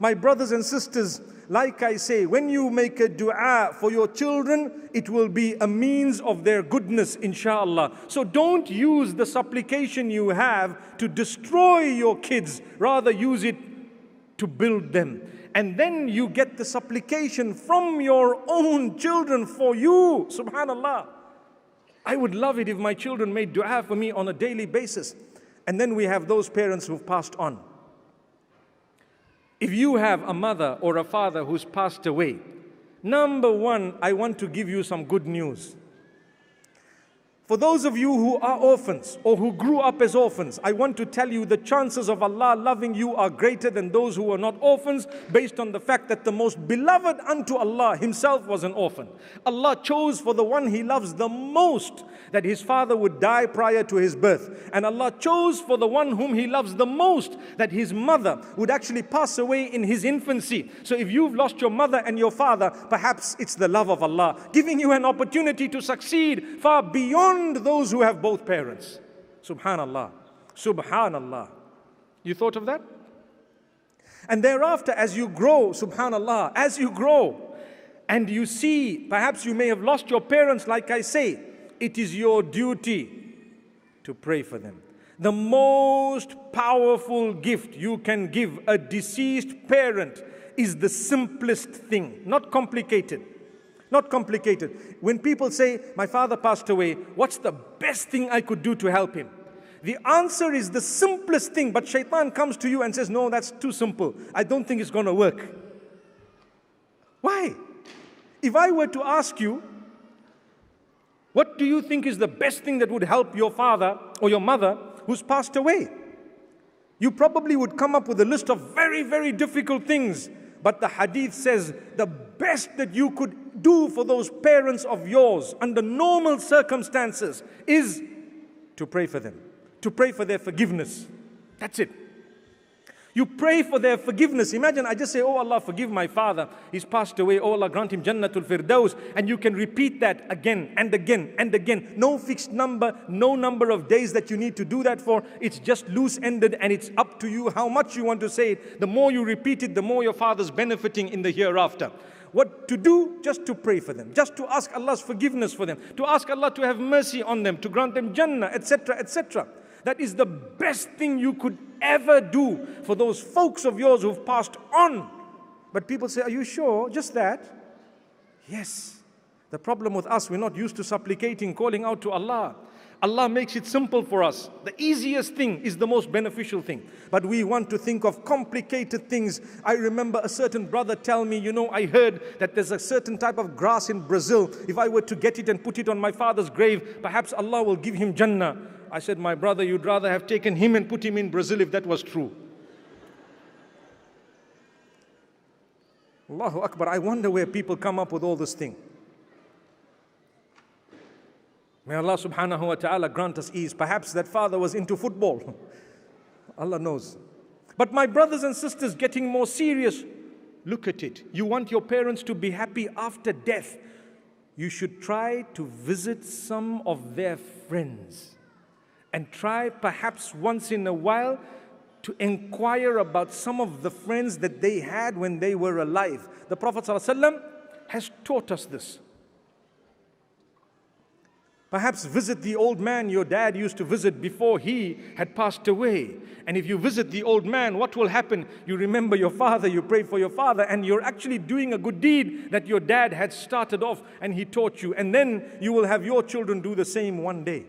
My brothers and sisters, like I say, when you make a dua for your children, it will be a means of their goodness, inshallah. So don't use the supplication you have to destroy your kids. Rather use it to build them. And then you get the supplication from your own children for you. Subhanallah. I would love it if my children made dua for me on a daily basis. And then we have those parents who've passed on. If you have a mother or a father who's passed away, number one, I want to give you some good news. For those of you who are orphans or who grew up as orphans, I want to tell you the chances of Allah loving you are greater than those who are not orphans, based on the fact that the most beloved unto Allah himself was an orphan. Allah chose for the one he loves the most that his father would die prior to his birth. And Allah chose for the one whom he loves the most that his mother would actually pass away in his infancy. So if you've lost your mother and your father, perhaps it's the love of Allah giving you an opportunity to succeed far beyond those who have both parents. Subhanallah. Subhanallah. You thought of that? And thereafter, as you grow, subhanallah, as you grow and you see, perhaps you may have lost your parents, like I say, it is your duty to pray for them. The most powerful gift you can give a deceased parent is the simplest thing, not complicated. Not complicated. When people say, my father passed away, what's the best thing I could do to help him? The answer is the simplest thing, but shaitan comes to you and says, no, that's too simple. I don't think it's going to work. Why? If I were to ask you, what do you think is the best thing that would help your father or your mother who's passed away? You probably would come up with a list of very, very difficult things. But the hadith says the best that you could do for those parents of yours under normal circumstances is to pray for them, to pray for their forgiveness. That's it. You pray for their forgiveness. Imagine I just say, oh Allah, forgive my father. He's passed away. Oh Allah, grant him Jannatul Firdaus. And you can repeat that again and again and again. No fixed number, no number of days that you need to do that for. It's just loose-ended and it's up to you how much you want to say it. The more you repeat it, the more your father's benefiting in the hereafter. What to do? Just to pray for them. Just to ask Allah's forgiveness for them. To ask Allah to have mercy on them. To grant them Jannah, etc., etc. That is the best thing you could ever do for those folks of yours who've passed on. But people say, are you sure? Just that? Yes. The problem with us, we're not used to supplicating, calling out to Allah. Allah makes it simple for us. The easiest thing is the most beneficial thing. But we want to think of complicated things. I remember a certain brother tell me, I heard that there's a certain type of grass in Brazil. If I were to get it and put it on my father's grave, perhaps Allah will give him Jannah. I said, my brother, you'd rather have taken him and put him in Brazil if that was true. Allahu Akbar, I wonder where people come up with all this thing. May Allah subhanahu wa ta'ala grant us ease. Perhaps that father was into football. Allah knows. But my brothers and sisters, getting more serious, look at it. You want your parents to be happy after death. You should try to visit some of their friends. And try perhaps once in a while to inquire about some of the friends that they had when they were alive. The Prophet ﷺ has taught us this. Perhaps visit the old man your dad used to visit before he had passed away. And if you visit the old man, what will happen? You remember your father, you pray for your father, and you're actually doing a good deed that your dad had started off and he taught you. And then you will have your children do the same one day.